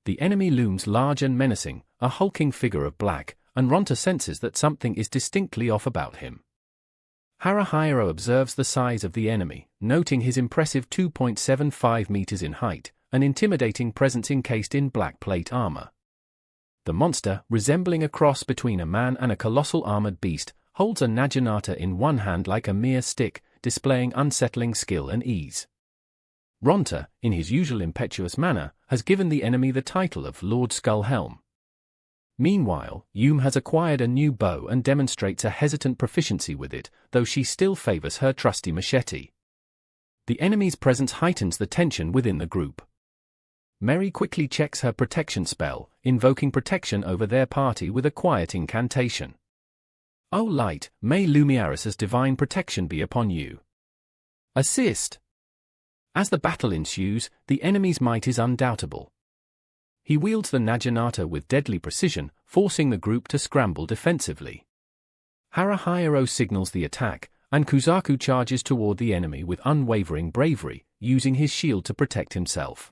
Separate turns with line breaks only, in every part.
The enemy looms large and menacing, a hulking figure of black, and Ronta senses that something is distinctly off about him. Haruhiro observes the size of the enemy, noting his impressive 2.75 meters in height, an intimidating presence encased in black plate armor. The monster, resembling a cross between a man and a colossal armored beast, holds a naginata in one hand like a mere stick, displaying unsettling skill and ease. Ronta, in his usual impetuous manner, has given the enemy the title of Lord Skullhelm. Meanwhile, Yume has acquired a new bow and demonstrates a hesitant proficiency with it, though she still favors her trusty machete. The enemy's presence heightens the tension within the group. Mary quickly checks her protection spell, invoking protection over their party with a quiet incantation. "O light, may Lumiaris's divine protection be upon you. Assist!" As the battle ensues, the enemy's might is undoubtable. He wields the naginata with deadly precision, forcing the group to scramble defensively. Haruhiro signals the attack, and Kuzaku charges toward the enemy with unwavering bravery, using his shield to protect himself.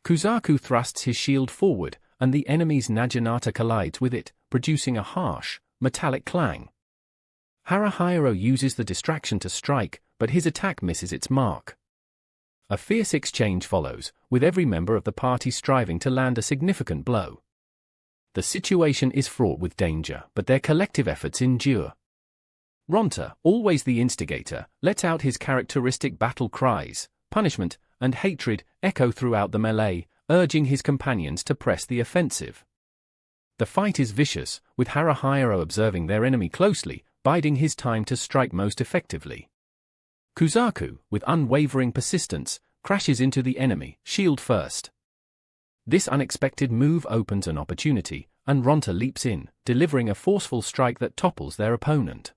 Kuzaku thrusts his shield forward, and the enemy's naginata collides with it, producing a harsh, metallic clang. Haruhiro uses the distraction to strike, but his attack misses its mark. A fierce exchange follows, with every member of the party striving to land a significant blow. The situation is fraught with danger, but their collective efforts endure. Ronta, always the instigator, lets out his characteristic battle cries. Punishment and hatred echo throughout the melee, urging his companions to press the offensive. The fight is vicious, with Haruhiro observing their enemy closely, biding his time to strike most effectively. Kuzaku, with unwavering persistence, crashes into the enemy, shield first. This unexpected move opens an opportunity, and Ronta leaps in, delivering a forceful strike that topples their opponent.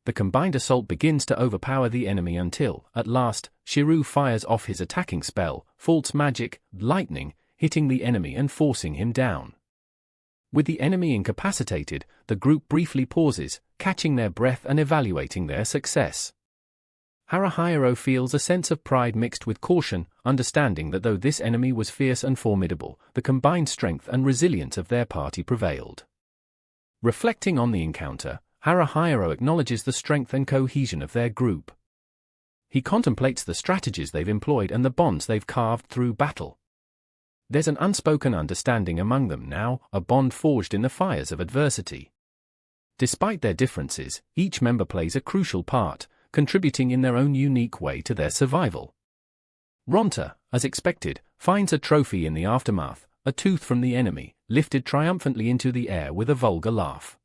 The combined assault begins to overpower the enemy until, at last, Shiru fires off his attacking spell, False Magic, Lightning, hitting the enemy and forcing him down. With the enemy incapacitated, the group briefly pauses, catching their breath and evaluating their success. Haruhiro feels a sense of pride mixed with caution, understanding that though this enemy was fierce and formidable, the combined strength and resilience of their party prevailed. Reflecting on the encounter, Haruhiro acknowledges the strength and cohesion of their group. He contemplates the strategies they've employed and the bonds they've carved through battle. There's an unspoken understanding among them now, a bond forged in the fires of adversity. Despite their differences, each member plays a crucial part, contributing in their own unique way to their survival. Ronta, as expected, finds a trophy in the aftermath, a tooth from the enemy, lifted triumphantly into the air with a vulgar laugh.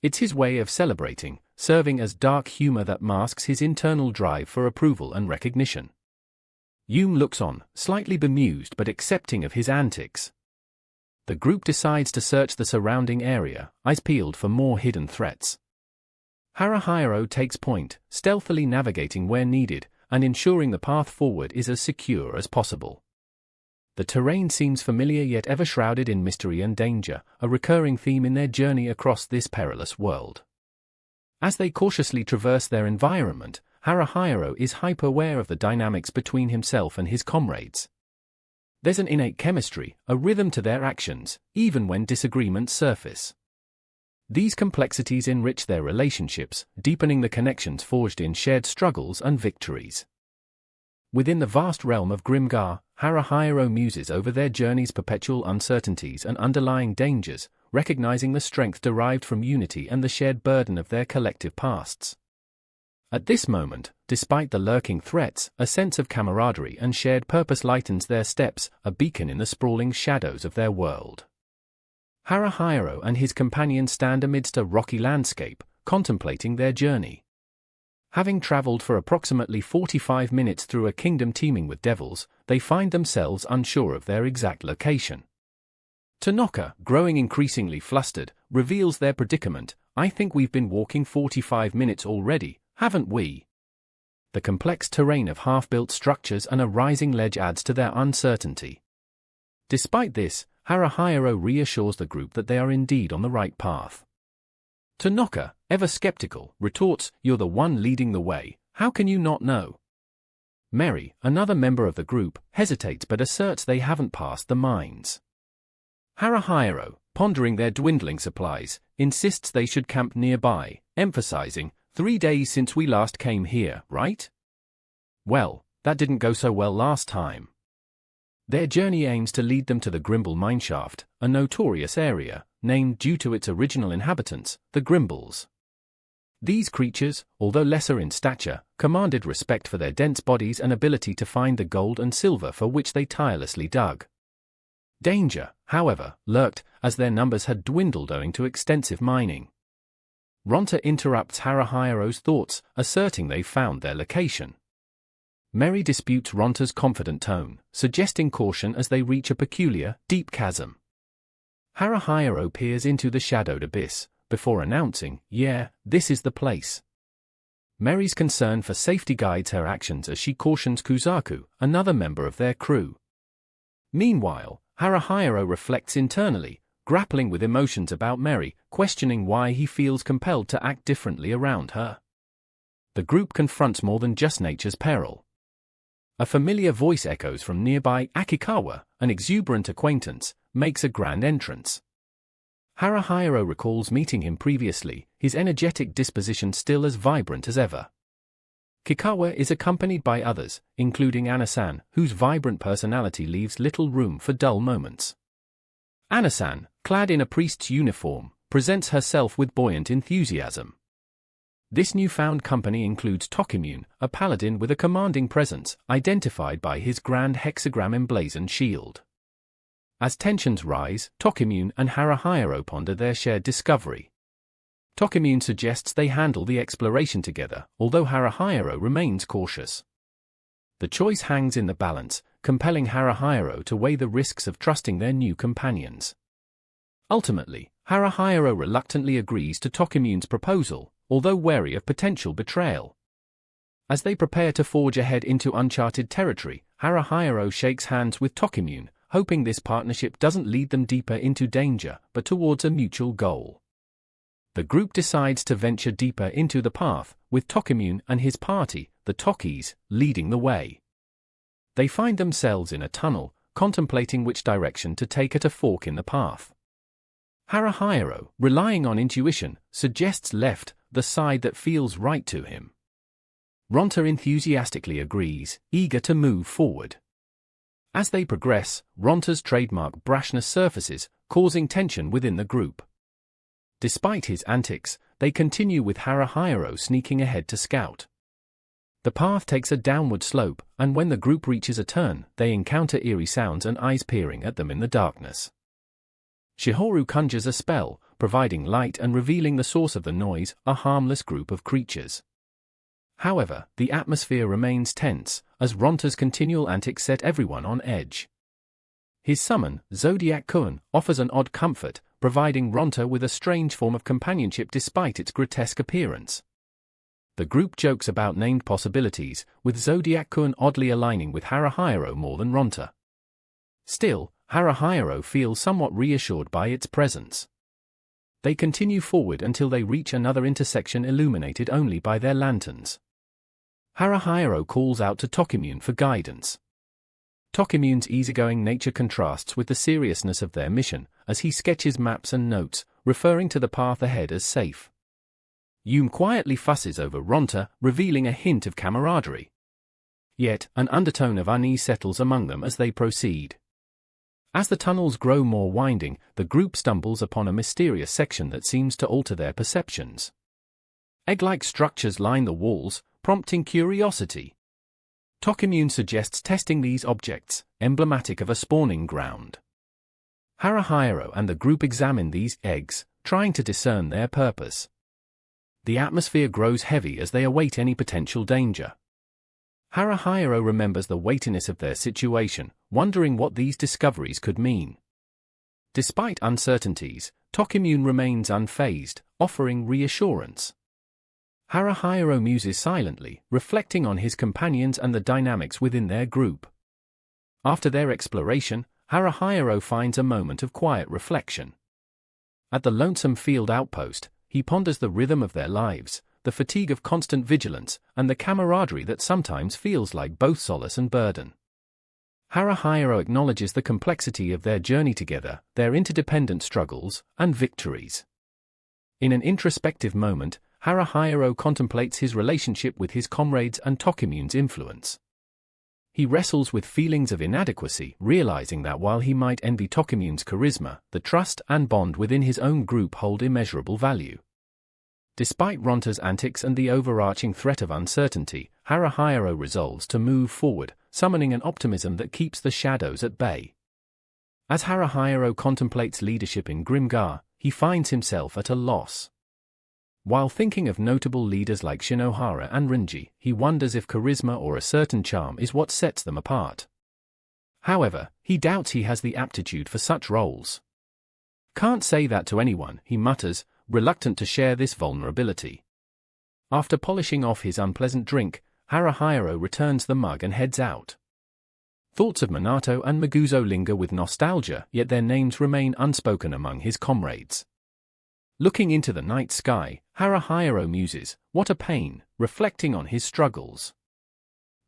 It's his way of celebrating, serving as dark humor that masks his internal drive for approval and recognition. Yume looks on, slightly bemused but accepting of his antics. The group decides to search the surrounding area, eyes peeled for more hidden threats. Haruhiro takes point, stealthily navigating where needed, and ensuring the path forward is as secure as possible. The terrain seems familiar yet ever shrouded in mystery and danger, a recurring theme in their journey across this perilous world. As they cautiously traverse their environment, Haruhiro is hyper-aware of the dynamics between himself and his comrades. There's an innate chemistry, a rhythm to their actions, even when disagreements surface. These complexities enrich their relationships, deepening the connections forged in shared struggles and victories. Within the vast realm of Grimgar, Haruhiro muses over their journey's perpetual uncertainties and underlying dangers, recognizing the strength derived from unity and the shared burden of their collective pasts. At this moment, despite the lurking threats, a sense of camaraderie and shared purpose lightens their steps, a beacon in the sprawling shadows of their world. Haruhiro and his companions stand amidst a rocky landscape, contemplating their journey. Having traveled for approximately 45 minutes through a kingdom teeming with devils, they find themselves unsure of their exact location. Tanaka, growing increasingly flustered, reveals their predicament. "I think we've been walking 45 minutes already, haven't we?" The complex terrain of half-built structures and a rising ledge adds to their uncertainty. Despite this, Haruhiro reassures the group that they are indeed on the right path. Tanaka, ever skeptical, retorts, "You're the one leading the way, how can you not know?" Mary, another member of the group, hesitates but asserts they haven't passed the mines. Haruhiro, pondering their dwindling supplies, insists they should camp nearby, emphasizing, 3 days since we last came here, right? Well, that didn't go so well last time. Their journey aims to lead them to the Grimble mineshaft, a notorious area, named due to its original inhabitants, the Grimbles. These creatures, although lesser in stature, commanded respect for their dense bodies and ability to find the gold and silver for which they tirelessly dug. Danger, however, lurked, as their numbers had dwindled owing to extensive mining. Ronta interrupts Haruhiro's thoughts, asserting they've found their location. Mary disputes Ronta's confident tone, suggesting caution as they reach a peculiar, deep chasm. Haruhiro peers into the shadowed abyss, before announcing, "Yeah, this is the place." Mary's concern for safety guides her actions as she cautions Kuzaku, another member of their crew. Meanwhile, Haruhiro reflects internally, grappling with emotions about Mary, questioning why he feels compelled to act differently around her. The group confronts more than just nature's peril. A familiar voice echoes from nearby Akikawa, an exuberant acquaintance, makes a grand entrance. Haruhiro recalls meeting him previously, his energetic disposition still as vibrant as ever. Kikawa is accompanied by others, including Anasan, whose vibrant personality leaves little room for dull moments. Anasan, clad in a priest's uniform, presents herself with buoyant enthusiasm. This newfound company includes Tokimune, a paladin with a commanding presence, identified by his grand hexagram emblazoned shield. As tensions rise, Tokimune and Haruhiro ponder their shared discovery. Tokimune suggests they handle the exploration together, although Haruhiro remains cautious. The choice hangs in the balance, compelling Haruhiro to weigh the risks of trusting their new companions. Ultimately, Haruhiro reluctantly agrees to Tokimune's proposal, although wary of potential betrayal. As they prepare to forge ahead into uncharted territory, Haruhiro shakes hands with Tokimune, hoping this partnership doesn't lead them deeper into danger, but towards a mutual goal. The group decides to venture deeper into the path, with Tokimune and his party, the Tokis, leading the way. They find themselves in a tunnel, contemplating which direction to take at a fork in the path. Haruhiro, relying on intuition, suggests left, the side that feels right to him. Ronta enthusiastically agrees, eager to move forward. As they progress, Ronta's trademark brashness surfaces, causing tension within the group. Despite his antics, they continue with Haruhiro sneaking ahead to scout. The path takes a downward slope, and when the group reaches a turn, they encounter eerie sounds and eyes peering at them in the darkness. Shihoru conjures a spell, providing light and revealing the source of the noise, a harmless group of creatures. However, the atmosphere remains tense, as Ronta's continual antics set everyone on edge. His summon, Zodiac Kun, offers an odd comfort, providing Ronta with a strange form of companionship despite its grotesque appearance. The group jokes about named possibilities, with Zodiac Kun oddly aligning with Haruhiro more than Ronta. Still, Haruhiro feels somewhat reassured by its presence. They continue forward until they reach another intersection illuminated only by their lanterns. Haruhiro calls out to Tokimune for guidance. Tokimune's easygoing nature contrasts with the seriousness of their mission, as he sketches maps and notes, referring to the path ahead as safe. Yume quietly fusses over Ronta, revealing a hint of camaraderie. Yet, an undertone of unease settles among them as they proceed. As the tunnels grow more winding, the group stumbles upon a mysterious section that seems to alter their perceptions. Egg-like structures line the walls, prompting curiosity. Tokimune suggests testing these objects, emblematic of a spawning ground. Haruhiro and the group examine these eggs, trying to discern their purpose. The atmosphere grows heavy as they await any potential danger. Haruhiro remembers the weightiness of their situation, wondering what these discoveries could mean. Despite uncertainties, Tokimune remains unfazed, offering reassurance. Haruhiro muses silently, reflecting on his companions and the dynamics within their group. After their exploration, Haruhiro finds a moment of quiet reflection. At the lonesome field outpost, he ponders the rhythm of their lives, the fatigue of constant vigilance, and the camaraderie that sometimes feels like both solace and burden. Haruhiro acknowledges the complexity of their journey together, their interdependent struggles, and victories. In an introspective moment, Haruhiro contemplates his relationship with his comrades and Tokimune's influence. He wrestles with feelings of inadequacy, realizing that while he might envy Tokimune's charisma, the trust and bond within his own group hold immeasurable value. Despite Ronta's antics and the overarching threat of uncertainty, Haruhiro resolves to move forward, summoning an optimism that keeps the shadows at bay. As Haruhiro contemplates leadership in Grimgar, he finds himself at a loss. While thinking of notable leaders like Shinohara and Rinji, he wonders if charisma or a certain charm is what sets them apart. However, he doubts he has the aptitude for such roles. "Can't say that to anyone," he mutters, reluctant to share this vulnerability. After polishing off his unpleasant drink, Haruhiro returns the mug and heads out. Thoughts of Minato and Maguzo linger with nostalgia, yet their names remain unspoken among his comrades. Looking into the night sky, Haruhiro muses, "What a pain," reflecting on his struggles.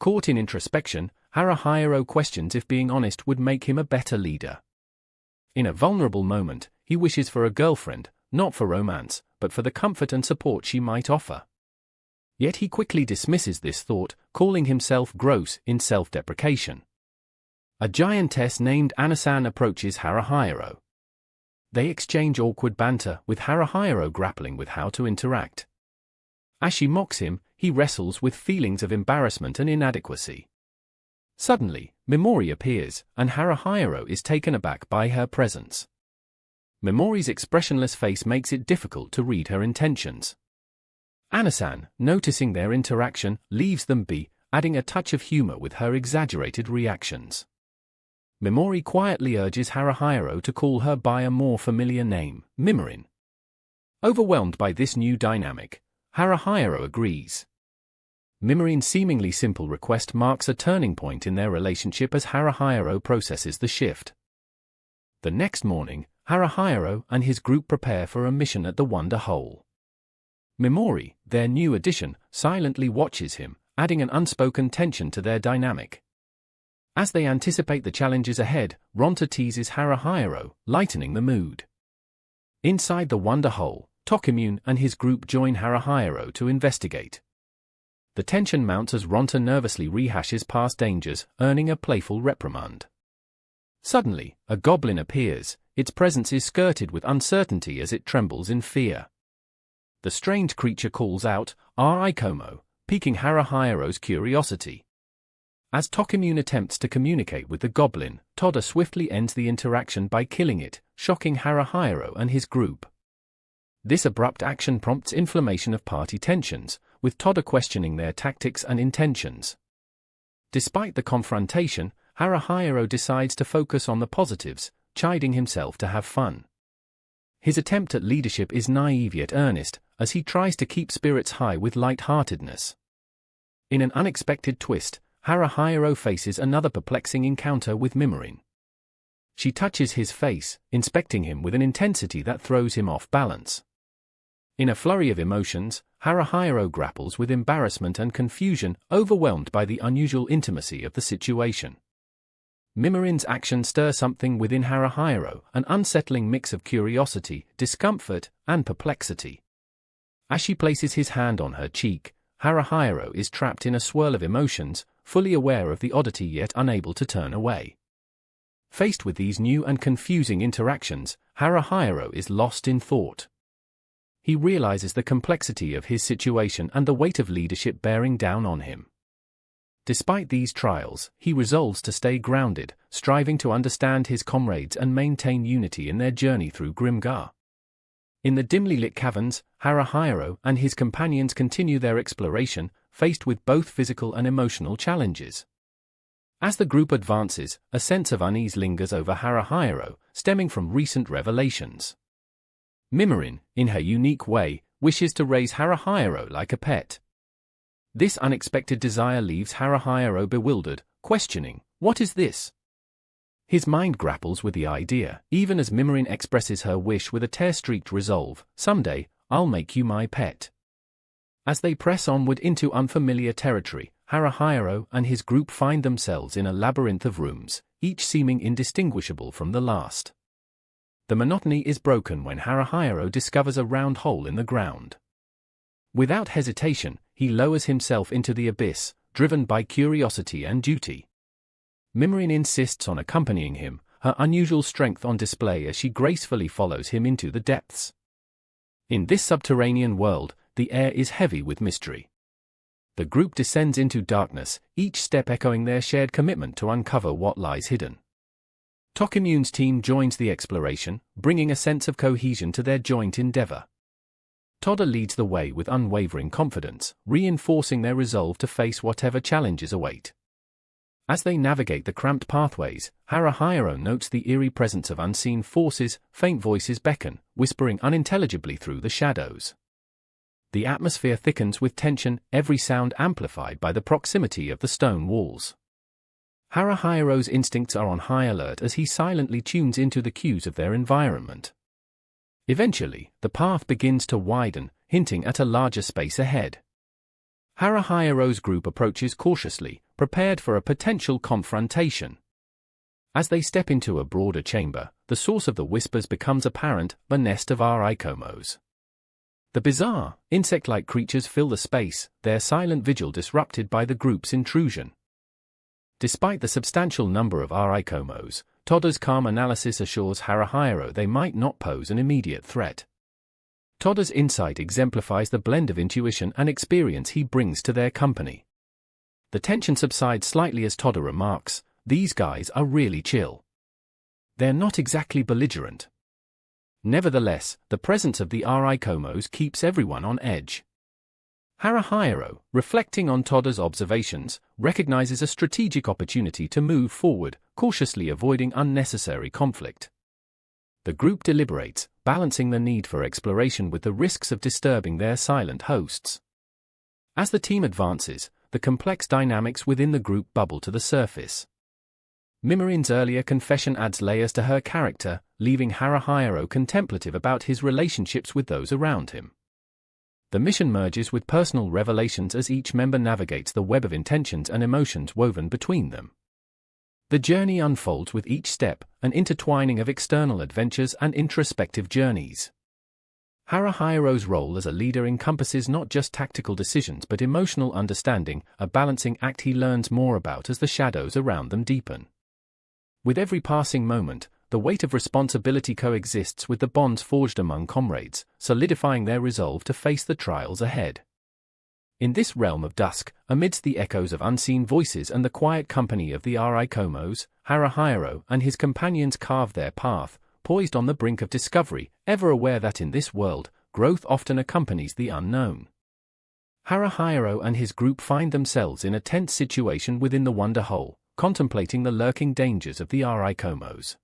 Caught in introspection, Haruhiro questions if being honest would make him a better leader. In a vulnerable moment, he wishes for a girlfriend, not for romance, but for the comfort and support she might offer. Yet he quickly dismisses this thought, calling himself gross in self-deprecation. A giantess named Anasan approaches Haruhiro. They exchange awkward banter, with Haruhiro grappling with how to interact. As she mocks him, he wrestles with feelings of embarrassment and inadequacy. Suddenly, Mimori appears, and Haruhiro is taken aback by her presence. Mimori's expressionless face makes it difficult to read her intentions. Anasan, noticing their interaction, leaves them be, adding a touch of humor with her exaggerated reactions. Mimori quietly urges Haruhiro to call her by a more familiar name, Mimorin. Overwhelmed by this new dynamic, Haruhiro agrees. Mimorin's seemingly simple request marks a turning point in their relationship as Haruhiro processes the shift. The next morning, Haruhiro and his group prepare for a mission at the Wonder Hole. Mimori, their new addition, silently watches him, adding an unspoken tension to their dynamic. As they anticipate the challenges ahead, Ronta teases Haruhiro, lightening the mood. Inside the Wonder Hole, Tokimune and his group join Haruhiro to investigate. The tension mounts as Ronta nervously rehashes past dangers, earning a playful reprimand. Suddenly, a goblin appears, its presence is skirted with uncertainty as it trembles in fear. The strange creature calls out, "Aikomo," piquing Haruhiro's curiosity. As Tokimune attempts to communicate with the goblin, Toda swiftly ends the interaction by killing it, shocking Haruhiro and his group. This abrupt action prompts inflammation of party tensions, with Toda questioning their tactics and intentions. Despite the confrontation, Haruhiro decides to focus on the positives, chiding himself to have fun. His attempt at leadership is naive yet earnest, as he tries to keep spirits high with light-heartedness. In an unexpected twist, Haruhiro faces another perplexing encounter with Mimorin. She touches his face, inspecting him with an intensity that throws him off balance. In a flurry of emotions, Haruhiro grapples with embarrassment and confusion, overwhelmed by the unusual intimacy of the situation. Mimorin's actions stir something within Haruhiro, an unsettling mix of curiosity, discomfort, and perplexity. As she places his hand on her cheek, Haruhiro is trapped in a swirl of emotions, fully aware of the oddity yet unable to turn away. Faced with these new and confusing interactions, Haruhiro is lost in thought. He realizes the complexity of his situation and the weight of leadership bearing down on him. Despite these trials, he resolves to stay grounded, striving to understand his comrades and maintain unity in their journey through Grimgar. In the dimly lit caverns, Haruhiro and his companions continue their exploration, faced with both physical and emotional challenges. As the group advances, a sense of unease lingers over Haruhiro, stemming from recent revelations. Mimorin, in her unique way, wishes to raise Haruhiro like a pet. This unexpected desire leaves Haruhiro bewildered, questioning, "What is this?" His mind grapples with the idea, even as Mimorin expresses her wish with a tear-streaked resolve, "Someday, I'll make you my pet." As they press onward into unfamiliar territory, Haruhiro and his group find themselves in a labyrinth of rooms, each seeming indistinguishable from the last. The monotony is broken when Haruhiro discovers a round hole in the ground. Without hesitation, he lowers himself into the abyss, driven by curiosity and duty. Mimirin insists on accompanying him, her unusual strength on display as she gracefully follows him into the depths. In this subterranean world, the air is heavy with mystery. The group descends into darkness, each step echoing their shared commitment to uncover what lies hidden. Tokimyoon's team joins the exploration, bringing a sense of cohesion to their joint endeavor. Toda leads the way with unwavering confidence, reinforcing their resolve to face whatever challenges await. As they navigate the cramped pathways, Haruhiro notes the eerie presence of unseen forces, faint voices beckon, whispering unintelligibly through the shadows. The atmosphere thickens with tension, every sound amplified by the proximity of the stone walls. Haruhiro's instincts are on high alert as he silently tunes into the cues of their environment. Eventually, the path begins to widen, hinting at a larger space ahead. Haruhiro's group approaches cautiously, prepared for a potential confrontation. As they step into a broader chamber, the source of the whispers becomes apparent, a nest of arikomos. The bizarre, insect-like creatures fill the space, their silent vigil disrupted by the group's intrusion. Despite the substantial number of arikomos, Toda's calm analysis assures Haruhiro they might not pose an immediate threat. Toda's insight exemplifies the blend of intuition and experience he brings to their company. The tension subsides slightly as Toda remarks, "These guys are really chill. They're not exactly belligerent." Nevertheless, the presence of the arikomos keeps everyone on edge. Haruhiro, reflecting on Toda's observations, recognizes a strategic opportunity to move forward, cautiously avoiding unnecessary conflict. The group deliberates, balancing the need for exploration with the risks of disturbing their silent hosts. As the team advances, the complex dynamics within the group bubble to the surface. Mimirin's earlier confession adds layers to her character, leaving Haruhiro contemplative about his relationships with those around him. The mission merges with personal revelations as each member navigates the web of intentions and emotions woven between them. The journey unfolds with each step, an intertwining of external adventures and introspective journeys. Haruhiro's role as a leader encompasses not just tactical decisions but emotional understanding, a balancing act he learns more about as the shadows around them deepen. With every passing moment, the weight of responsibility coexists with the bonds forged among comrades, solidifying their resolve to face the trials ahead. In this realm of dusk, amidst the echoes of unseen voices and the quiet company of the arikomos, Haruhiro and his companions carve their path, poised on the brink of discovery, ever aware that in this world, growth often accompanies the unknown. Haruhiro and his group find themselves in a tense situation within the Wonder Hole, contemplating the lurking dangers of the arikomos.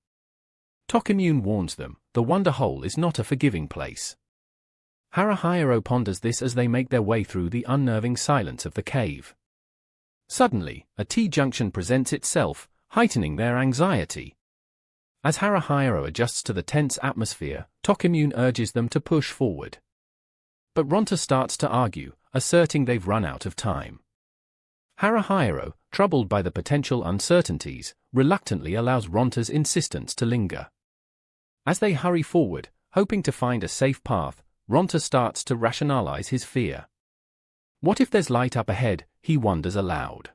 Tokimyoon warns them, the Wonder Hole is not a forgiving place. Haruhiro ponders this as they make their way through the unnerving silence of the cave. Suddenly, a T-junction presents itself, heightening their anxiety. As Haruhiro adjusts to the tense atmosphere, Tokimyoon urges them to push forward. But Ronta starts to argue, asserting they've run out of time. Haruhiro, troubled by the potential uncertainties, reluctantly allows Ronta's insistence to linger. As they hurry forward, hoping to find a safe path, Ronta starts to rationalize his fear. What if there's light up ahead, he wonders aloud.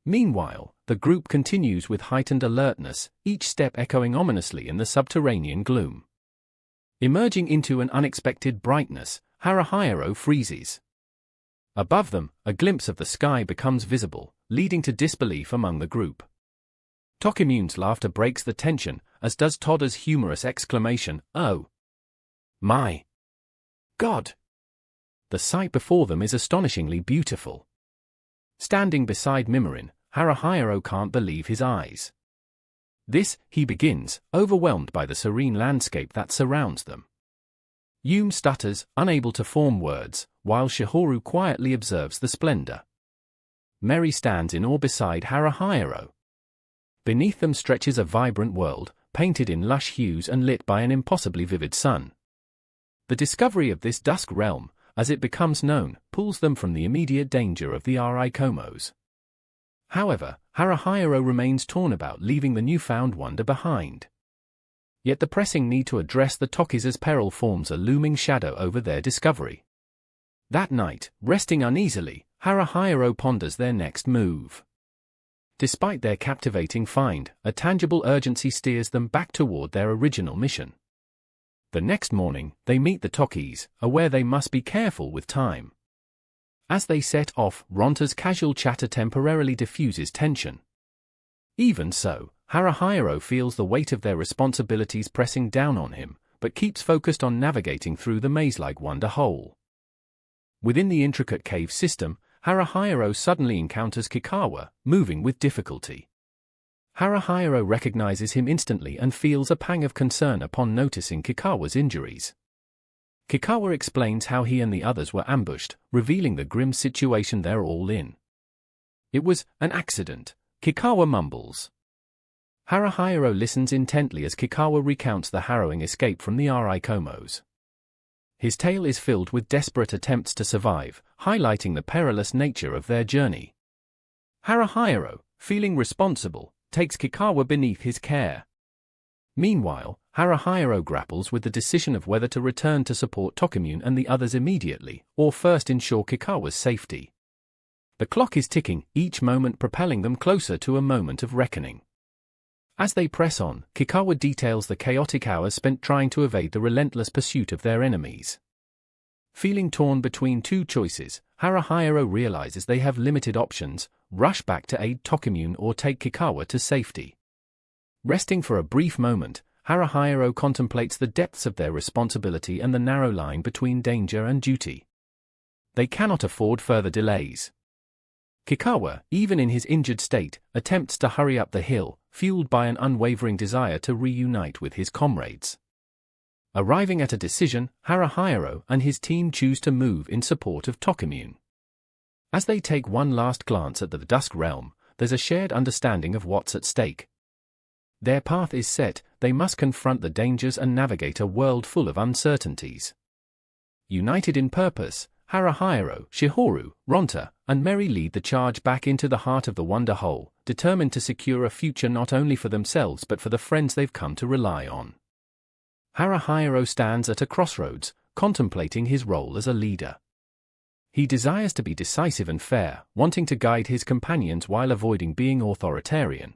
Meanwhile, the group continues with heightened alertness, each step echoing ominously in the subterranean gloom. Emerging into an unexpected brightness, Haruhiro freezes. Above them, a glimpse of the sky becomes visible, leading to disbelief among the group. Tokimyoon's laughter breaks the tension, as does Toda's humorous exclamation, "Oh my God!" The sight before them is astonishingly beautiful. Standing beside Mimirin, Haruhiro can't believe his eyes. This, he begins, overwhelmed by the serene landscape that surrounds them. Yume stutters, unable to form words, while Shihoru quietly observes the splendor. Meri stands in awe beside Haruhiro. Beneath them stretches a vibrant world, painted in lush hues and lit by an impossibly vivid sun. The discovery of this dusk realm, as it becomes known, pulls them from the immediate danger of the Arikomos. However, Haruhiro remains torn about leaving the newfound wonder behind. Yet the pressing need to address the Tokiza's peril forms a looming shadow over their discovery. That night, resting uneasily, Haruhiro ponders their next move. Despite their captivating find, a tangible urgency steers them back toward their original mission. The next morning, they meet the Tokis, aware they must be careful with time. As they set off, Ronta's casual chatter temporarily diffuses tension. Even so, Haruhiro feels the weight of their responsibilities pressing down on him, but keeps focused on navigating through the maze-like wonder hole. Within the intricate cave system, Haruhiro suddenly encounters Kikawa, moving with difficulty. Haruhiro recognizes him instantly and feels a pang of concern upon noticing Kikawa's injuries. Kikawa explains how he and the others were ambushed, revealing the grim situation they're all in. "It was an accident," Kikawa mumbles. Haruhiro listens intently as Kikawa recounts the harrowing escape from the Arikomos. His tale is filled with desperate attempts to survive, highlighting the perilous nature of their journey. Haruhiro, feeling responsible, takes Kikawa beneath his care. Meanwhile, Haruhiro grapples with the decision of whether to return to support Tokimune and the others immediately, or first ensure Kikawa's safety. The clock is ticking, each moment propelling them closer to a moment of reckoning. As they press on, Kikawa details the chaotic hours spent trying to evade the relentless pursuit of their enemies. Feeling torn between two choices, Haruhiro realizes they have limited options: rush back to aid Tokimune or take Kikawa to safety. Resting for a brief moment, Haruhiro contemplates the depths of their responsibility and the narrow line between danger and duty. They cannot afford further delays. Kikawa, even in his injured state, attempts to hurry up the hill, fueled by an unwavering desire to reunite with his comrades. Arriving at a decision, Haruhiro and his team choose to move in support of Tokimune. As they take one last glance at the Dusk Realm, there's a shared understanding of what's at stake. Their path is set, they must confront the dangers and navigate a world full of uncertainties. United in purpose, Haruhiro, Shihoru, Ronta, and Meri lead the charge back into the heart of the Wonder Hole, determined to secure a future not only for themselves but for the friends they've come to rely on. Haruhiro stands at a crossroads, contemplating his role as a leader. He desires to be decisive and fair, wanting to guide his companions while avoiding being authoritarian.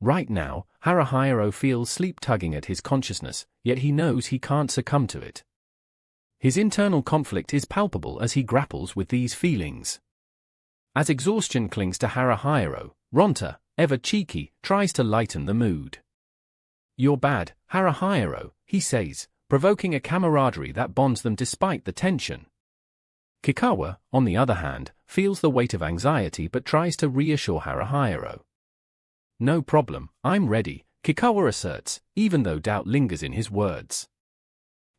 Right now, Haruhiro feels sleep tugging at his consciousness, yet he knows he can't succumb to it. His internal conflict is palpable as he grapples with these feelings. As exhaustion clings to Haruhiro, Ronta, ever cheeky, tries to lighten the mood. "You're bad, Haruhiro," he says, provoking a camaraderie that bonds them despite the tension. Kikawa, on the other hand, feels the weight of anxiety but tries to reassure Haruhiro. "No problem, I'm ready," Kikawa asserts, even though doubt lingers in his words.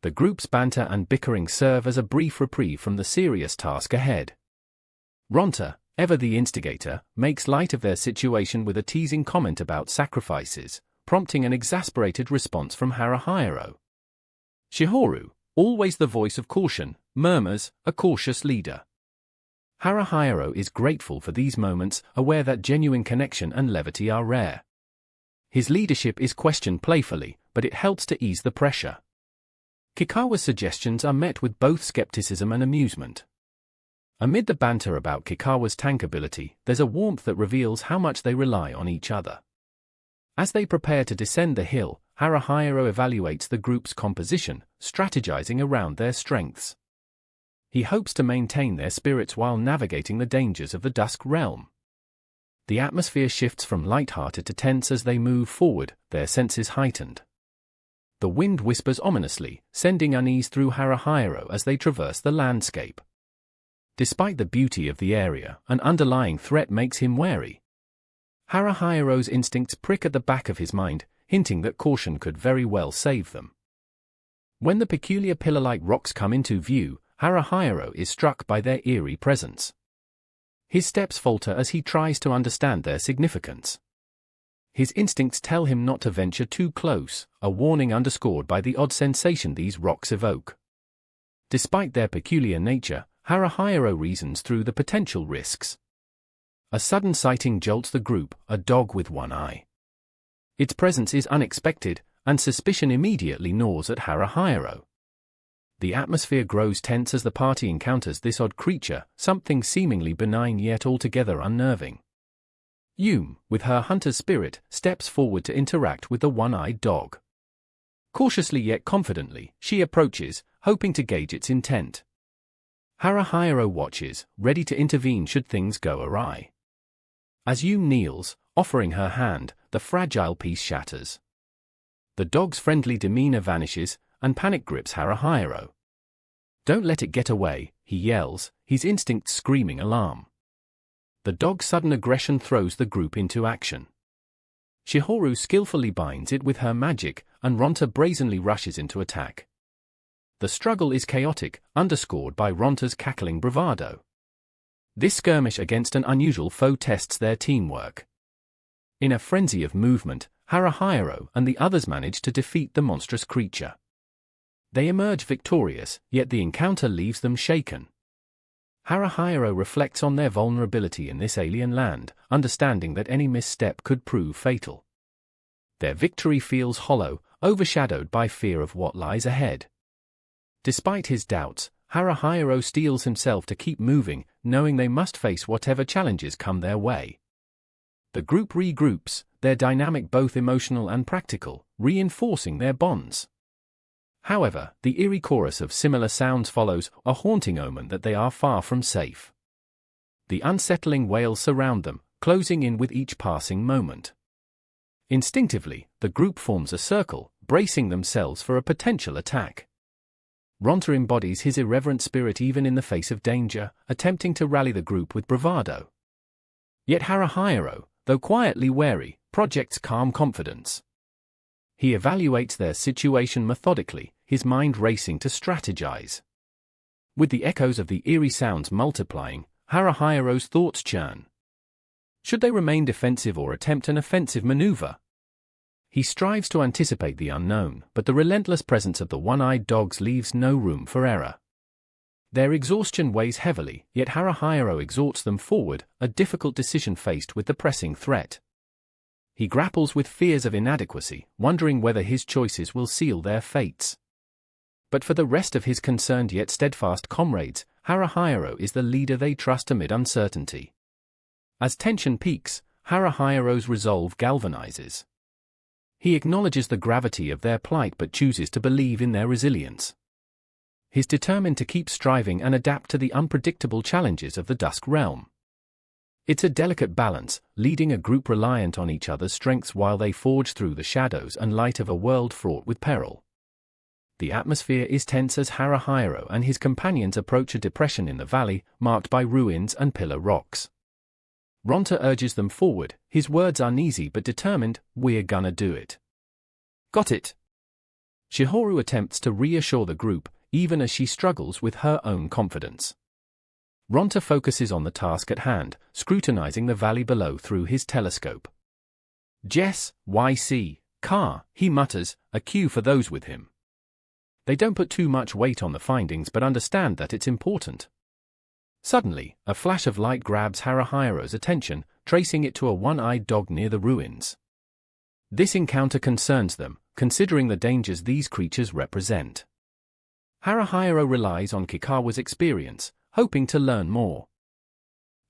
The group's banter and bickering serve as a brief reprieve from the serious task ahead. Ronta, ever the instigator, makes light of their situation with a teasing comment about sacrifices, prompting an exasperated response from Haruhiro. Shihoru, always the voice of caution, murmurs, a cautious leader. Haruhiro is grateful for these moments, aware that genuine connection and levity are rare. His leadership is questioned playfully, but it helps to ease the pressure. Kikawa's suggestions are met with both skepticism and amusement. Amid the banter about Kikawa's tank ability, there's a warmth that reveals how much they rely on each other. As they prepare to descend the hill, Haruhiro evaluates the group's composition, strategizing around their strengths. He hopes to maintain their spirits while navigating the dangers of the Dusk Realm. The atmosphere shifts from light-hearted to tense as they move forward, their senses heightened. The wind whispers ominously, sending unease through Haruhiro as they traverse the landscape. Despite the beauty of the area, an underlying threat makes him wary. Haruhiro's instincts prick at the back of his mind, hinting that caution could very well save them. When the peculiar pillar-like rocks come into view, Haruhiro is struck by their eerie presence. His steps falter as he tries to understand their significance. His instincts tell him not to venture too close, a warning underscored by the odd sensation these rocks evoke. Despite their peculiar nature, Haruhiro reasons through the potential risks. A sudden sighting jolts the group, a dog with one eye. Its presence is unexpected, and suspicion immediately gnaws at Haruhiro. The atmosphere grows tense as the party encounters this odd creature, something seemingly benign yet altogether unnerving. Yume, with her hunter's spirit, steps forward to interact with the one-eyed dog. Cautiously yet confidently, she approaches, hoping to gauge its intent. Haruhiro watches, ready to intervene should things go awry. As Yume kneels, offering her hand, the fragile piece shatters. The dog's friendly demeanor vanishes, and panic grips Haruhiro. "Don't let it get away," he yells, his instincts screaming alarm. The dog's sudden aggression throws the group into action. Shihoru skillfully binds it with her magic, and Ronta brazenly rushes into attack. The struggle is chaotic, underscored by Ronta's cackling bravado. This skirmish against an unusual foe tests their teamwork. In a frenzy of movement, Haruhiro and the others manage to defeat the monstrous creature. They emerge victorious, yet the encounter leaves them shaken. Haruhiro reflects on their vulnerability in this alien land, understanding that any misstep could prove fatal. Their victory feels hollow, overshadowed by fear of what lies ahead. Despite his doubts, Haruhiro steels himself to keep moving, knowing they must face whatever challenges come their way. The group regroups, their dynamic both emotional and practical, reinforcing their bonds. However, the eerie chorus of similar sounds follows, a haunting omen that they are far from safe. The unsettling wails surround them, closing in with each passing moment. Instinctively, the group forms a circle, bracing themselves for a potential attack. Ronta embodies his irreverent spirit even in the face of danger, attempting to rally the group with bravado. Yet Haruhiro, though quietly wary, projects calm confidence. He evaluates their situation methodically, his mind racing to strategize. With the echoes of the eerie sounds multiplying, Haruhiro's thoughts churn. Should they remain defensive or attempt an offensive maneuver? He strives to anticipate the unknown, but the relentless presence of the one-eyed dogs leaves no room for error. Their exhaustion weighs heavily, yet Haruhiro exhorts them forward, a difficult decision faced with the pressing threat. He grapples with fears of inadequacy, wondering whether his choices will seal their fates. But for the rest of his concerned yet steadfast comrades, Haruhiro is the leader they trust amid uncertainty. As tension peaks, Haruhiro's resolve galvanizes. He acknowledges the gravity of their plight but chooses to believe in their resilience. He's determined to keep striving and adapt to the unpredictable challenges of the Dusk Realm. It's a delicate balance, leading a group reliant on each other's strengths while they forge through the shadows and light of a world fraught with peril. The atmosphere is tense as Haruhiro and his companions approach a depression in the valley, marked by ruins and pillar rocks. Ronta urges them forward, his words uneasy but determined, "We're gonna do it." "Got it." Shihoru attempts to reassure the group, even as she struggles with her own confidence. Ronta focuses on the task at hand, scrutinizing the valley below through his telescope. "Jess, YC, car," he mutters, a cue for those with him. They don't put too much weight on the findings but understand that it's important. Suddenly, a flash of light grabs Haruhiro's attention, tracing it to a one-eyed dog near the ruins. This encounter concerns them, considering the dangers these creatures represent. Haruhiro relies on Kikawa's experience, hoping to learn more.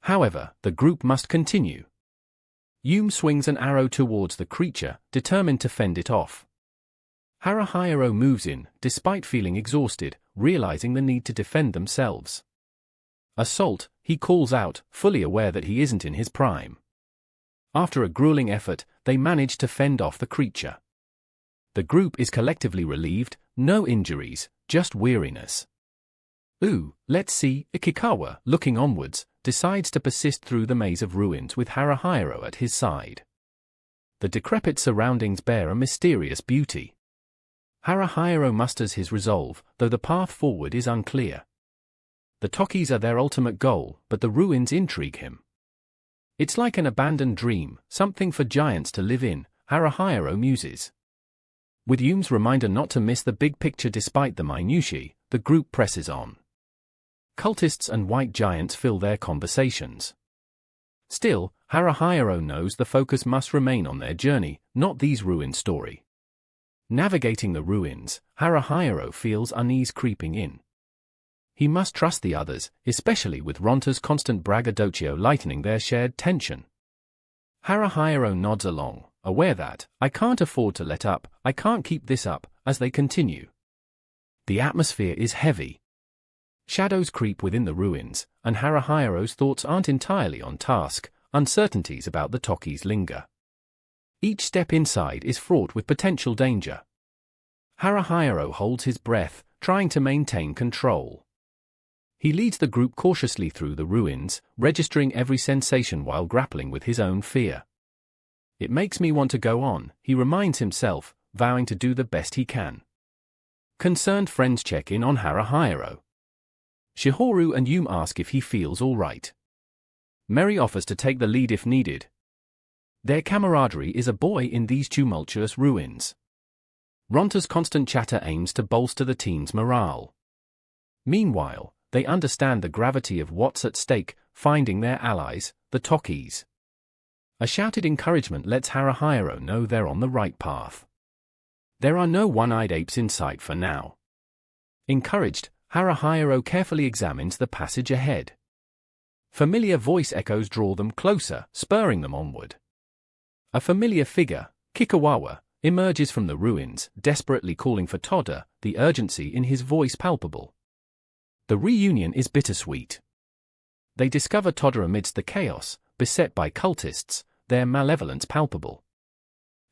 However, the group must continue. Yume swings an arrow towards the creature, determined to fend it off. Haruhiro moves in, despite feeling exhausted, realizing the need to defend themselves. "Assault," he calls out, fully aware that he isn't in his prime. After a grueling effort, they manage to fend off the creature. The group is collectively relieved, no injuries, just weariness. "Ooh, let's see," Kikawa, looking onwards, decides to persist through the maze of ruins with Haruhiro at his side. The decrepit surroundings bear a mysterious beauty. Haruhiro musters his resolve, though the path forward is unclear. The Tokis are their ultimate goal, but the ruins intrigue him. It's like an abandoned dream, something for giants to live in, Haruhiro muses. With Yume's reminder not to miss the big picture despite the minutiae, the group presses on. Cultists and white giants fill their conversations. Still, Haruhiro knows the focus must remain on their journey, not these ruins' story. Navigating the ruins, Haruhiro feels unease creeping in. He must trust the others, especially with Ronta's constant braggadocio lightening their shared tension. Haruhiro nods along, aware that, I can't afford to let up, I can't keep this up, as they continue. The atmosphere is heavy. Shadows creep within the ruins, and Haruhiro's thoughts aren't entirely on task, uncertainties about the Tokis linger. Each step inside is fraught with potential danger. Haruhiro holds his breath, trying to maintain control. He leads the group cautiously through the ruins, registering every sensation while grappling with his own fear. It makes me want to go on, he reminds himself, vowing to do the best he can. Concerned friends check in on Haruhiro. Shihoru and Yume ask if he feels all right. Meri offers to take the lead if needed. Their camaraderie is a buoy in these tumultuous ruins. Ronta's constant chatter aims to bolster the team's morale. Meanwhile, they understand the gravity of what's at stake, finding their allies, the Tokis. A shouted encouragement lets Haruhiro know they're on the right path. There are no one-eyed apes in sight for now. Encouraged, Haruhiro carefully examines the passage ahead. Familiar voice echoes draw them closer, spurring them onward. A familiar figure, Kikawawa, emerges from the ruins, desperately calling for Toda, the urgency in his voice palpable. The reunion is bittersweet. They discover Toda amidst the chaos, beset by cultists, their malevolence palpable.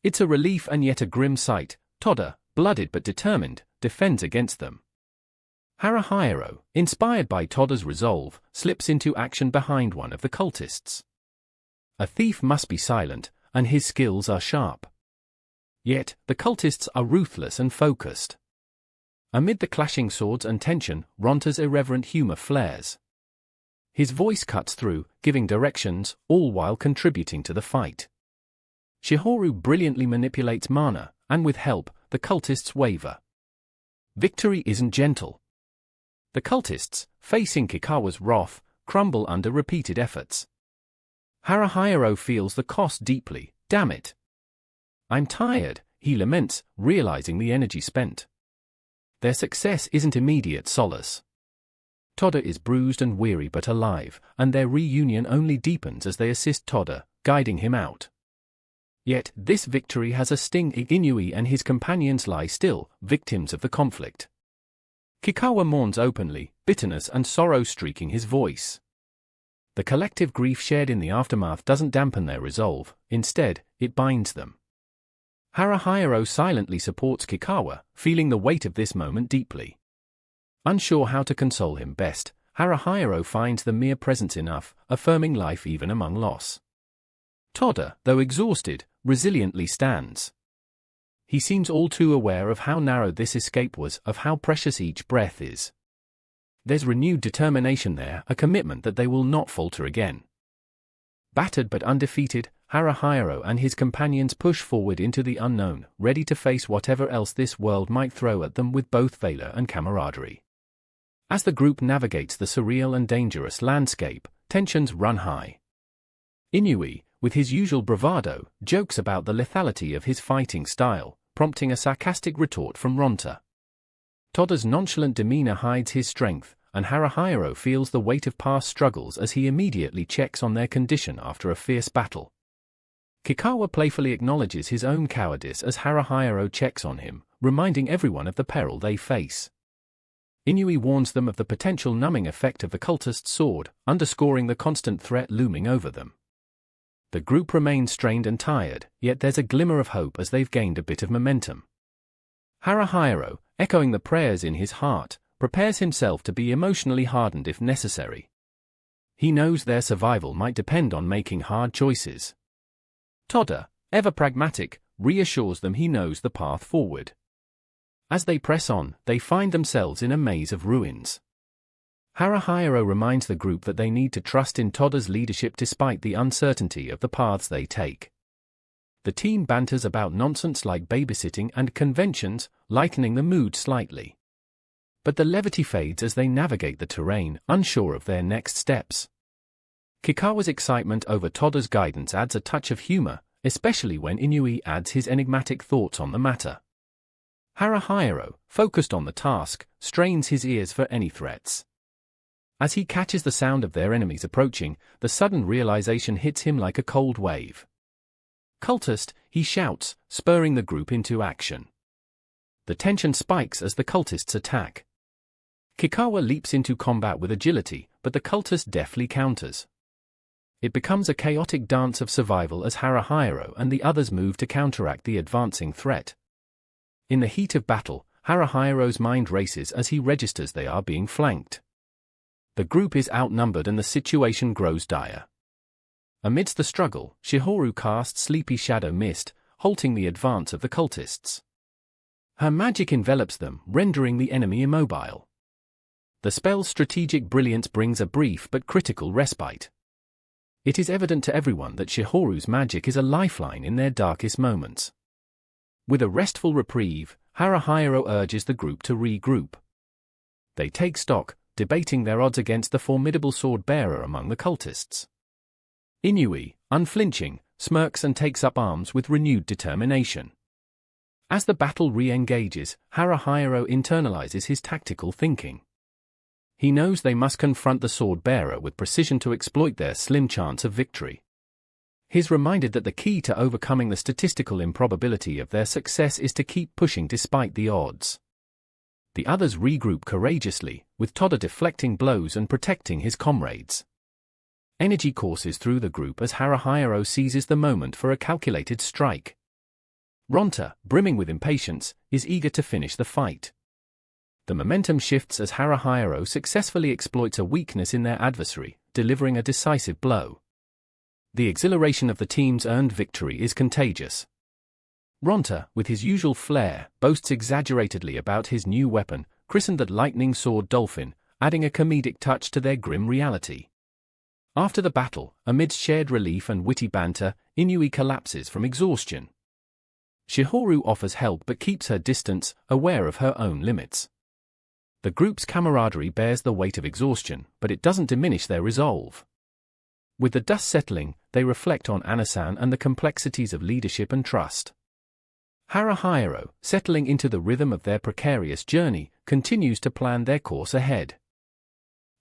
It's a relief and yet a grim sight. Toda, blooded but determined, defends against them. Haruhiro, inspired by Toda's resolve, slips into action behind one of the cultists. A thief must be silent, and his skills are sharp. Yet, the cultists are ruthless and focused. Amid the clashing swords and tension, Ronta's irreverent humor flares. His voice cuts through, giving directions, all while contributing to the fight. Shihoru brilliantly manipulates mana, and with help, the cultists waver. Victory isn't gentle. The cultists, facing Kikawa's wrath, crumble under repeated efforts. Haruhiro feels the cost deeply. Damn it. I'm tired, he laments, realizing the energy spent. Their success isn't immediate solace. Toda is bruised and weary but alive, and their reunion only deepens as they assist Toda, guiding him out. Yet, this victory has a sting. Inui and his companions lie still, victims of the conflict. Kikawa mourns openly, bitterness and sorrow streaking his voice. The collective grief shared in the aftermath doesn't dampen their resolve, instead, it binds them. Haruhiro silently supports Kikawa, feeling the weight of this moment deeply. Unsure how to console him best, Haruhiro finds the mere presence enough, affirming life even among loss. Toda, though exhausted, resiliently stands. He seems all too aware of how narrow this escape was, of how precious each breath is. There's renewed determination there, a commitment that they will not falter again. Battered but undefeated, Haruhiro and his companions push forward into the unknown, ready to face whatever else this world might throw at them with both valor and camaraderie. As the group navigates the surreal and dangerous landscape, tensions run high. Inui, with his usual bravado, jokes about the lethality of his fighting style, prompting a sarcastic retort from Ronta. Toda's nonchalant demeanor hides his strength, and Haruhiro feels the weight of past struggles as he immediately checks on their condition after a fierce battle. Kikawa playfully acknowledges his own cowardice as Haruhiro checks on him, reminding everyone of the peril they face. Inui warns them of the potential numbing effect of the cultist's sword, underscoring the constant threat looming over them. The group remains strained and tired, yet there's a glimmer of hope as they've gained a bit of momentum. Haruhiro, echoing the prayers in his heart, prepares himself to be emotionally hardened if necessary. He knows their survival might depend on making hard choices. Toda, ever pragmatic, reassures them he knows the path forward. As they press on, they find themselves in a maze of ruins. Haruhiro reminds the group that they need to trust in Toda's leadership despite the uncertainty of the paths they take. The team banters about nonsense like babysitting and conventions, lightening the mood slightly. But the levity fades as they navigate the terrain, unsure of their next steps. Kikawa's excitement over Toda's guidance adds a touch of humor, especially when Inui adds his enigmatic thoughts on the matter. Haruhiro, focused on the task, strains his ears for any threats. As he catches the sound of their enemies approaching, the sudden realization hits him like a cold wave. "Cultist," he shouts, spurring the group into action. The tension spikes as the cultists attack. Kikawa leaps into combat with agility, but the cultist deftly counters. It becomes a chaotic dance of survival as Haruhiro and the others move to counteract the advancing threat. In the heat of battle, Haruhiro's mind races as he registers they are being flanked. The group is outnumbered and the situation grows dire. Amidst the struggle, Shihoru casts Sleepy Shadow Mist, halting the advance of the cultists. Her magic envelops them, rendering the enemy immobile. The spell's strategic brilliance brings a brief but critical respite. It is evident to everyone that Shihoru's magic is a lifeline in their darkest moments. With a restful reprieve, Haruhiro urges the group to regroup. They take stock, debating their odds against the formidable sword-bearer among the cultists. Inui, unflinching, smirks and takes up arms with renewed determination. As the battle re-engages, Haruhiro internalizes his tactical thinking. He knows they must confront the sword-bearer with precision to exploit their slim chance of victory. He's reminded that the key to overcoming the statistical improbability of their success is to keep pushing despite the odds. The others regroup courageously, with Toda deflecting blows and protecting his comrades. Energy courses through the group as Haruhiro seizes the moment for a calculated strike. Ronta, brimming with impatience, is eager to finish the fight. The momentum shifts as Haruhiro successfully exploits a weakness in their adversary, delivering a decisive blow. The exhilaration of the team's earned victory is contagious. Ronta, with his usual flair, boasts exaggeratedly about his new weapon, christened the Lightning Sword Dolphin, adding a comedic touch to their grim reality. After the battle, amidst shared relief and witty banter, Inui collapses from exhaustion. Shihoru offers help but keeps her distance, aware of her own limits. The group's camaraderie bears the weight of exhaustion, but it doesn't diminish their resolve. With the dust settling, they reflect on Anasan and the complexities of leadership and trust. Haruhiro, settling into the rhythm of their precarious journey, continues to plan their course ahead.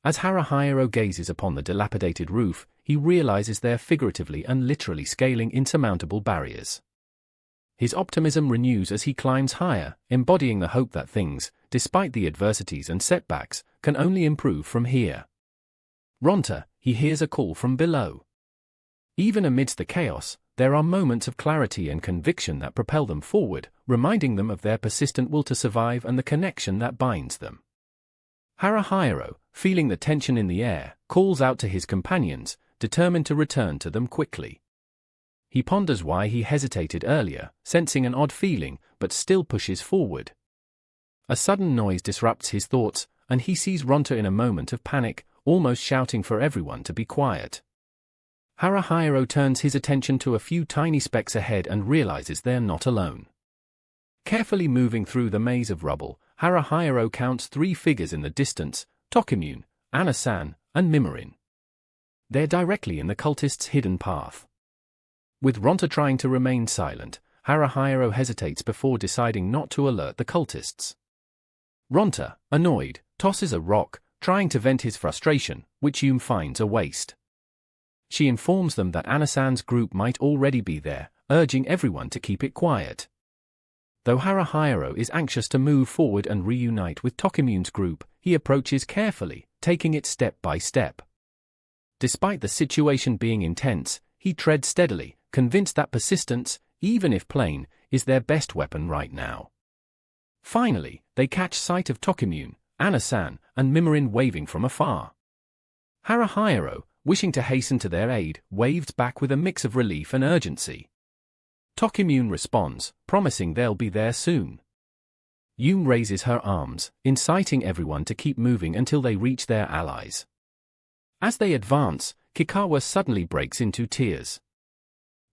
As Haruhiro gazes upon the dilapidated roof, he realizes they're figuratively and literally scaling insurmountable barriers. His optimism renews as he climbs higher, embodying the hope that things, despite the adversities and setbacks, can only improve from here. Ronta, he hears a call from below. Even amidst the chaos, there are moments of clarity and conviction that propel them forward, reminding them of their persistent will to survive and the connection that binds them. Haruhiro, feeling the tension in the air, calls out to his companions, determined to return to them quickly. He ponders why he hesitated earlier, sensing an odd feeling, but still pushes forward. A sudden noise disrupts his thoughts, and he sees Ronta in a moment of panic, almost shouting for everyone to be quiet. Haruhiro turns his attention to a few tiny specks ahead and realizes they're not alone. Carefully moving through the maze of rubble, Haruhiro counts 3 figures in the distance: Tokimune, Anasan, and Mimorin. They're directly in the cultists' hidden path. With Ronta trying to remain silent, Haruhiro hesitates before deciding not to alert the cultists. Ronta, annoyed, tosses a rock, trying to vent his frustration, which Yume finds a waste. She informs them that Anasan's group might already be there, urging everyone to keep it quiet. Though Haruhiro is anxious to move forward and reunite with Tokimune's group, he approaches carefully, taking it step by step. Despite the situation being intense, he treads steadily, convinced that persistence, even if plain, is their best weapon right now. Finally, they catch sight of Tokimune, Anasan, and Mimorin waving from afar. Haruhiro, wishing to hasten to their aid, waves back with a mix of relief and urgency. Tokimune responds, promising they'll be there soon. Yume raises her arms, inciting everyone to keep moving until they reach their allies. As they advance, Kikawa suddenly breaks into tears.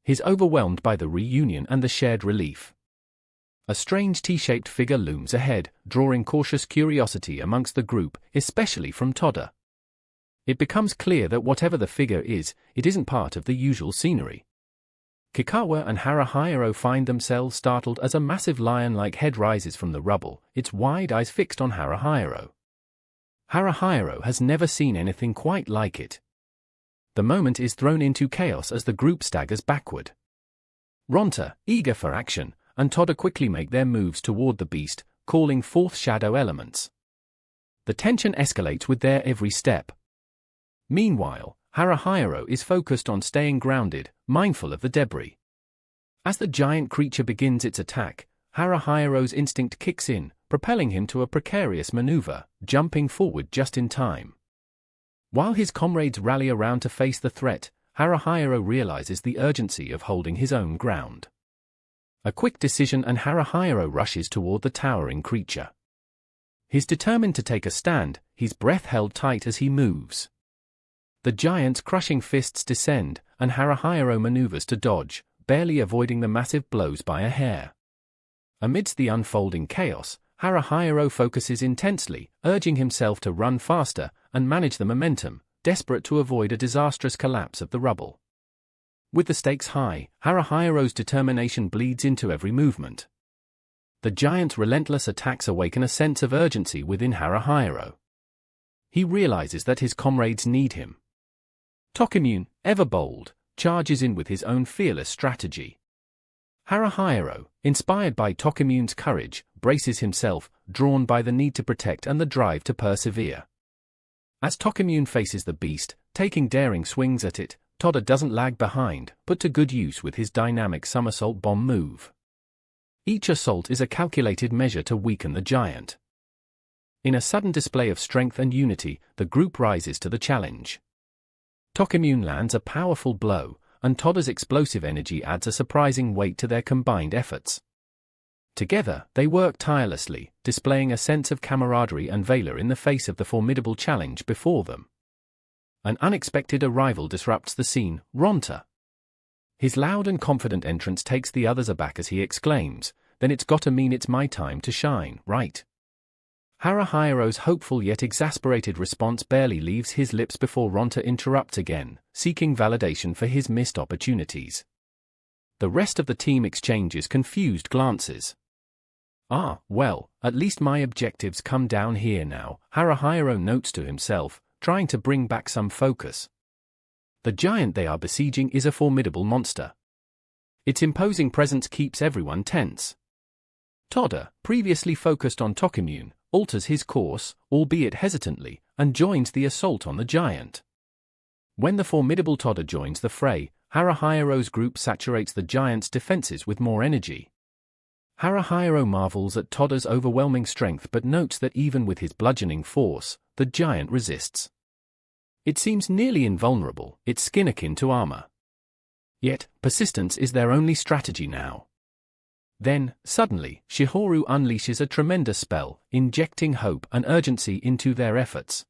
He's overwhelmed by the reunion and the shared relief. A strange T-shaped figure looms ahead, drawing cautious curiosity amongst the group, especially from Toda. It becomes clear that whatever the figure is, it isn't part of the usual scenery. Kikawa and Haruhiro find themselves startled as a massive lion-like head rises from the rubble, its wide eyes fixed on Haruhiro. Haruhiro has never seen anything quite like it. The moment is thrown into chaos as the group staggers backward. Ronta, eager for action, and Toda quickly make their moves toward the beast, calling forth shadow elements. The tension escalates with their every step. Meanwhile, Haruhiro is focused on staying grounded, mindful of the debris. As the giant creature begins its attack, Haruhiro's instinct kicks in, propelling him to a precarious maneuver, jumping forward just in time. While his comrades rally around to face the threat, Haruhiro realizes the urgency of holding his own ground. A quick decision and Haruhiro rushes toward the towering creature. He's determined to take a stand, his breath held tight as he moves. The giant's crushing fists descend, and Haruhiro maneuvers to dodge, barely avoiding the massive blows by a hair. Amidst the unfolding chaos, Haruhiro focuses intensely, urging himself to run faster and manage the momentum, desperate to avoid a disastrous collapse of the rubble. With the stakes high, Haruhiro's determination bleeds into every movement. The giant's relentless attacks awaken a sense of urgency within Haruhiro. He realizes that his comrades need him. Tokimune, ever bold, charges in with his own fearless strategy. Haruhiro, inspired by Tokimune's courage, braces himself, drawn by the need to protect and the drive to persevere. As Tokimune faces the beast, taking daring swings at it, Toda doesn't lag behind, put to good use with his dynamic somersault bomb move. Each assault is a calculated measure to weaken the giant. In a sudden display of strength and unity, the group rises to the challenge. Tokimune lands a powerful blow, and Toda's explosive energy adds a surprising weight to their combined efforts. Together, they work tirelessly, displaying a sense of camaraderie and valor in the face of the formidable challenge before them. An unexpected arrival disrupts the scene, Ronta. His loud and confident entrance takes the others aback as he exclaims, "Then it's gotta mean it's my time to shine, right?" Haruhiro's hopeful yet exasperated response barely leaves his lips before Ronta interrupts again, seeking validation for his missed opportunities. The rest of the team exchanges confused glances. "Ah, well, at least my objectives come down here now," Haruhiro notes to himself, trying to bring back some focus. The giant they are besieging is a formidable monster. Its imposing presence keeps everyone tense. Toda, previously focused on Tokimune, alters his course, albeit hesitantly, and joins the assault on the giant. When the formidable Toda joins the fray, Haruhiro's group saturates the giant's defenses with more energy. Haruhiro marvels at Toda's overwhelming strength but notes that even with his bludgeoning force, the giant resists. It seems nearly invulnerable, its skin akin to armor. Yet, persistence is their only strategy now. Then, suddenly, Shihoru unleashes a tremendous spell, injecting hope and urgency into their efforts.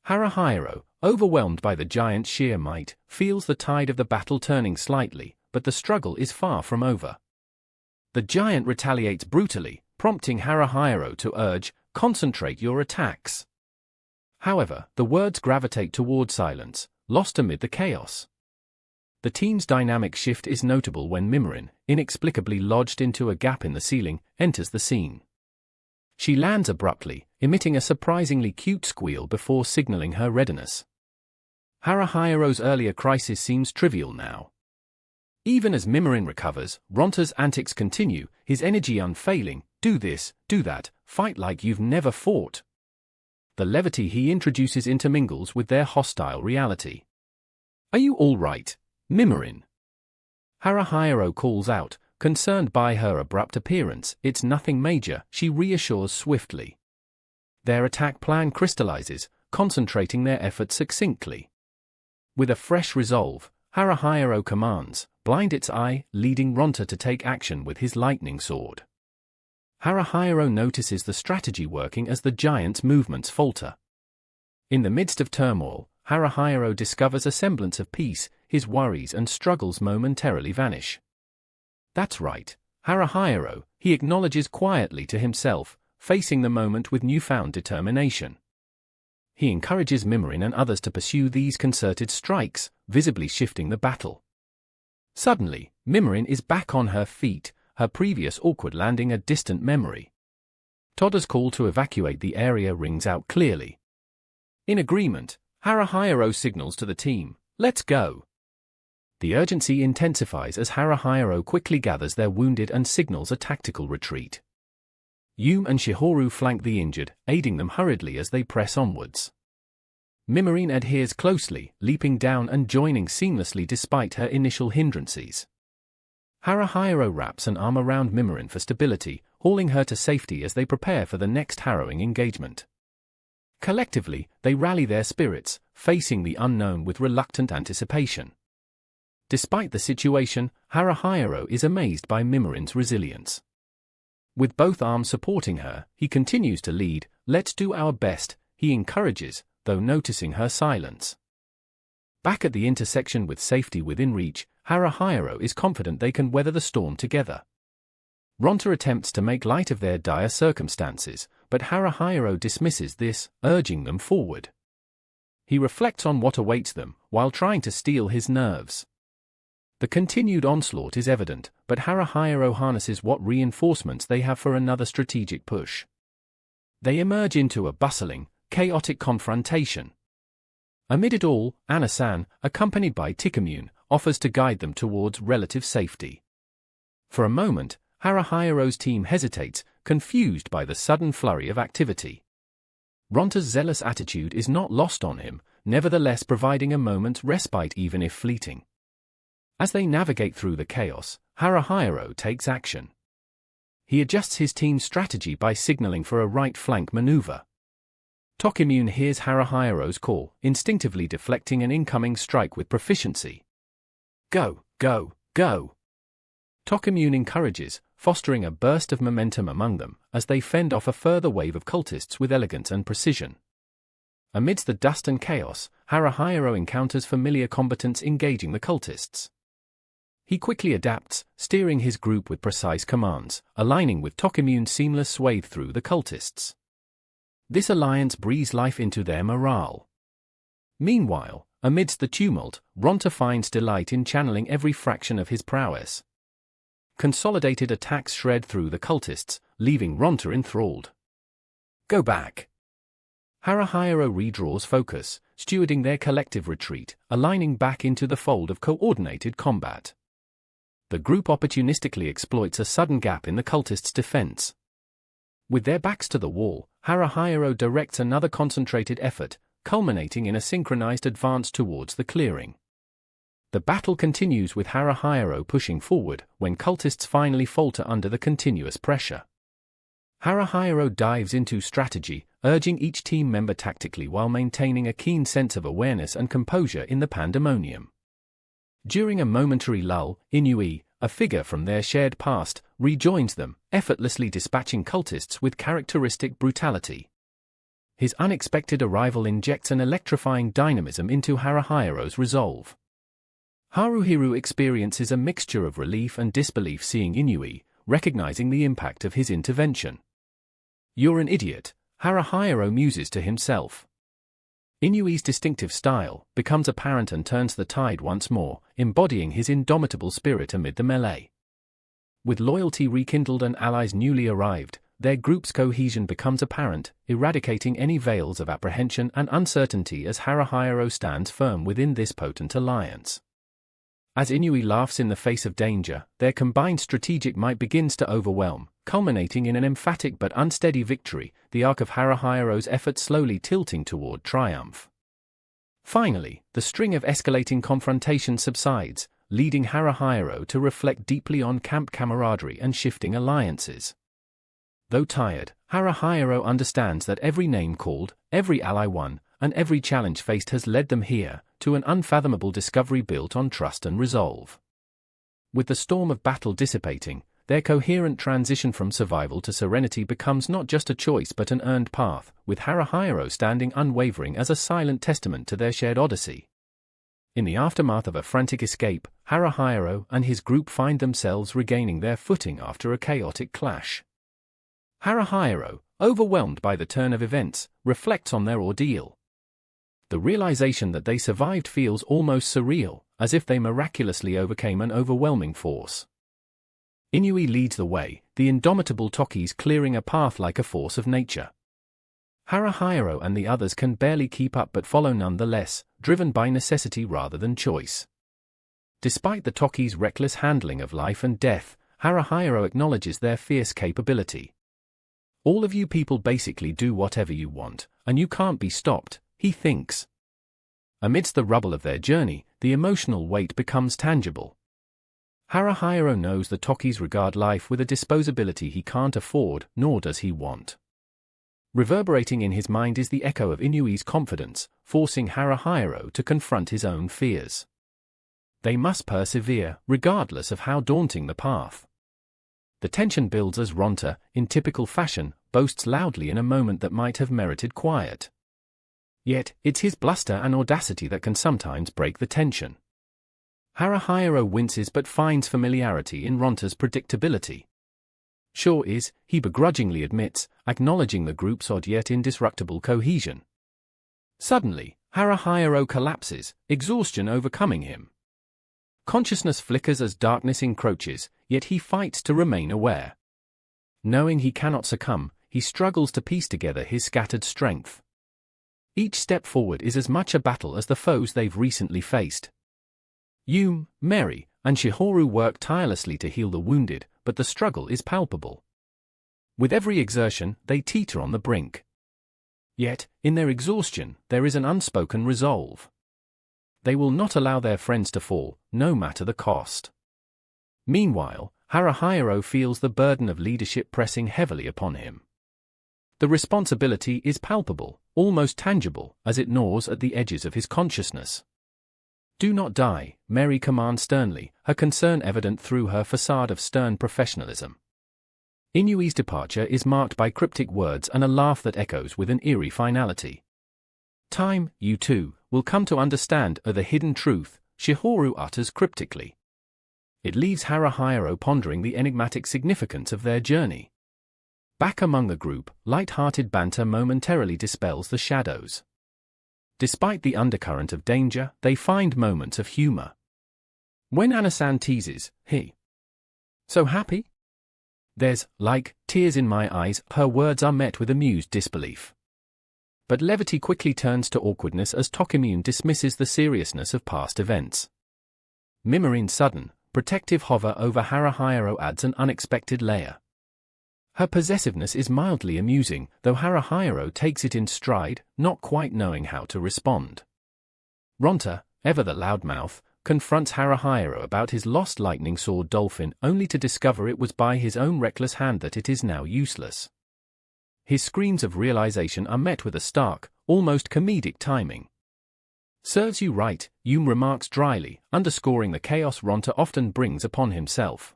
Haruhiro, overwhelmed by the giant's sheer might, feels the tide of the battle turning slightly, but the struggle is far from over. The giant retaliates brutally, prompting Haruhiro to urge, "Concentrate your attacks." However, the words gravitate toward silence, lost amid the chaos. The team's dynamic shift is notable when Mimirin, inexplicably lodged into a gap in the ceiling, enters the scene. She lands abruptly, emitting a surprisingly cute squeal before signaling her readiness. Haruhiro's earlier crisis seems trivial now. Even as Mimirin recovers, Ronta's antics continue, his energy unfailing, "Do this, do that, fight like you've never fought." The levity he introduces intermingles with their hostile reality. "Are you all right, Mimirin?" Haruhiro calls out, concerned by her abrupt appearance. "It's nothing major," she reassures swiftly. Their attack plan crystallizes, concentrating their efforts succinctly. With a fresh resolve, Haruhiro commands, "Blind its eye," leading Ronta to take action with his lightning sword. Haruhiro notices the strategy working as the giant's movements falter. In the midst of turmoil, Haruhiro discovers a semblance of peace, his worries and struggles momentarily vanish. That's right, Haruhiro, he acknowledges quietly to himself, facing the moment with newfound determination. He encourages Mimirin and others to pursue these concerted strikes, visibly shifting the battle. Suddenly, Mimirin is back on her feet, her previous awkward landing a distant memory. Toda's call to evacuate the area rings out clearly. In agreement, Haruhiro signals to the team, "Let's go." The urgency intensifies as Haruhiro quickly gathers their wounded and signals a tactical retreat. Yume and Shihoru flank the injured, aiding them hurriedly as they press onwards. Mimirin adheres closely, leaping down and joining seamlessly despite her initial hindrances. Haruhiro wraps an arm around Mimirin for stability, hauling her to safety as they prepare for the next harrowing engagement. Collectively, they rally their spirits, facing the unknown with reluctant anticipation. Despite the situation, Haruhiro is amazed by Mimirin's resilience. With both arms supporting her, he continues to lead. "Let's do our best," he encourages, though noticing her silence. Back at the intersection with safety within reach, Haruhiro is confident they can weather the storm together. Ronta attempts to make light of their dire circumstances, but Haruhiro dismisses this, urging them forward. He reflects on what awaits them, while trying to steel his nerves. The continued onslaught is evident, but Haruhiro harnesses what reinforcements they have for another strategic push. They emerge into a bustling, chaotic confrontation. Amid it all, Ana-san, accompanied by Takamune, offers to guide them towards relative safety. For a moment, Haruhiro's team hesitates, confused by the sudden flurry of activity. Ronta's zealous attitude is not lost on him, nevertheless providing a moment's respite even if fleeting. As they navigate through the chaos, Haruhiro takes action. He adjusts his team's strategy by signaling for a right flank maneuver. Takamune hears Haruhiro's call, instinctively deflecting an incoming strike with proficiency. "Go, go, go!" Takamune encourages, fostering a burst of momentum among them, as they fend off a further wave of cultists with elegance and precision. Amidst the dust and chaos, Haruhiro encounters familiar combatants engaging the cultists. He quickly adapts, steering his group with precise commands, aligning with Takamune's seamless swathe through the cultists. This alliance breathes life into their morale. Meanwhile, amidst the tumult, Ronta finds delight in channeling every fraction of his prowess. Consolidated attacks shred through the cultists, leaving Ronta enthralled. "Go back!" Haruhiro redraws focus, stewarding their collective retreat, aligning back into the fold of coordinated combat. The group opportunistically exploits a sudden gap in the cultists' defense. With their backs to the wall, Haruhiro directs another concentrated effort, culminating in a synchronized advance towards the clearing. The battle continues with Haruhiro pushing forward, when cultists finally falter under the continuous pressure. Haruhiro dives into strategy, urging each team member tactically while maintaining a keen sense of awareness and composure in the pandemonium. During a momentary lull, Inui, a figure from their shared past, rejoins them, effortlessly dispatching cultists with characteristic brutality. His unexpected arrival injects an electrifying dynamism into Haruhiro's resolve. Haruhiro experiences a mixture of relief and disbelief seeing Inui, recognizing the impact of his intervention. "You're an idiot," Haruhiro muses to himself. Inui's distinctive style becomes apparent and turns the tide once more, embodying his indomitable spirit amid the melee. With loyalty rekindled and allies newly arrived, their group's cohesion becomes apparent, eradicating any veils of apprehension and uncertainty as Haruhiro stands firm within this potent alliance. As Inui laughs in the face of danger, their combined strategic might begins to overwhelm, culminating in an emphatic but unsteady victory, the arc of Haruhiro's effort slowly tilting toward triumph. Finally, the string of escalating confrontation subsides, leading Haruhiro to reflect deeply on camp camaraderie and shifting alliances. Though tired, Haruhiro understands that every name called, every ally won, and every challenge faced has led them here, to an unfathomable discovery built on trust and resolve. With the storm of battle dissipating, their coherent transition from survival to serenity becomes not just a choice but an earned path, with Haruhiro standing unwavering as a silent testament to their shared odyssey. In the aftermath of a frantic escape, Haruhiro and his group find themselves regaining their footing after a chaotic clash. Haruhiro, overwhelmed by the turn of events, reflects on their ordeal. The realization that they survived feels almost surreal, as if they miraculously overcame an overwhelming force. Inui leads the way, the indomitable Tokis clearing a path like a force of nature. Haruhiro and the others can barely keep up but follow nonetheless, driven by necessity rather than choice. Despite the Tokis' reckless handling of life and death, Haruhiro acknowledges their fierce capability. All of you people basically do whatever you want, and you can't be stopped, he thinks. Amidst the rubble of their journey, the emotional weight becomes tangible. Haruhiro knows the Tokis regard life with a disposability he can't afford, nor does he want. Reverberating in his mind is the echo of Inui's confidence, forcing Haruhiro to confront his own fears. They must persevere, regardless of how daunting the path. The tension builds as Ronta, in typical fashion, boasts loudly in a moment that might have merited quiet. Yet, it's his bluster and audacity that can sometimes break the tension. Haruhiro winces but finds familiarity in Ronta's predictability. Sure is, he begrudgingly admits, acknowledging the group's odd yet indestructible cohesion. Suddenly, Haruhiro collapses, exhaustion overcoming him. Consciousness flickers as darkness encroaches, yet he fights to remain aware. Knowing he cannot succumb, he struggles to piece together his scattered strength. Each step forward is as much a battle as the foes they've recently faced. Yume, Mary, and Shihoru work tirelessly to heal the wounded, but the struggle is palpable. With every exertion, they teeter on the brink. Yet, in their exhaustion, there is an unspoken resolve. They will not allow their friends to fall, no matter the cost. Meanwhile, Haruhiro feels the burden of leadership pressing heavily upon him. The responsibility is palpable, almost tangible, as it gnaws at the edges of his consciousness. Do not die, Mary commands sternly, her concern evident through her facade of stern professionalism. Inui's departure is marked by cryptic words and a laugh that echoes with an eerie finality. Time, you too, will come to understand the hidden truth, Shihoru utters cryptically. It leaves Haruhiro pondering the enigmatic significance of their journey. Back among the group, light-hearted banter momentarily dispels the shadows. Despite the undercurrent of danger, they find moments of humor. When Anasan teases, "Hey, so happy?" There's, like, tears in my eyes, her words are met with amused disbelief. But levity quickly turns to awkwardness as Tokimune dismisses the seriousness of past events. Mimorine's sudden, protective hover over Haruhiro adds an unexpected layer. Her possessiveness is mildly amusing, though Haruhiro takes it in stride, not quite knowing how to respond. Ronta, ever the loudmouth, confronts Haruhiro about his lost lightning sword dolphin only to discover it was by his own reckless hand that it is now useless. His screams of realization are met with a stark, almost comedic timing. Serves you right, Yume remarks dryly, underscoring the chaos Ronta often brings upon himself.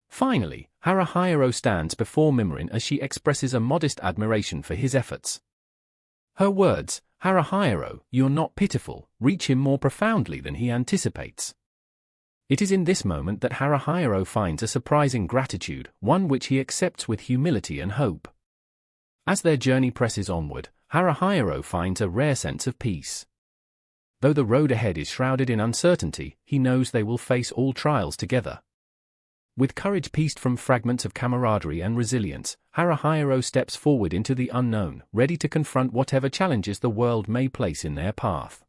Finally, Haruhiro stands before Mimorine as she expresses a modest admiration for his efforts. Her words, "Haruhiro, you're not pitiful," reach him more profoundly than he anticipates. It is in this moment that Haruhiro finds a surprising gratitude, one which he accepts with humility and hope. As their journey presses onward, Haruhiro finds a rare sense of peace. Though the road ahead is shrouded in uncertainty, he knows they will face all trials together. With courage pieced from fragments of camaraderie and resilience, Haruhiro steps forward into the unknown, ready to confront whatever challenges the world may place in their path.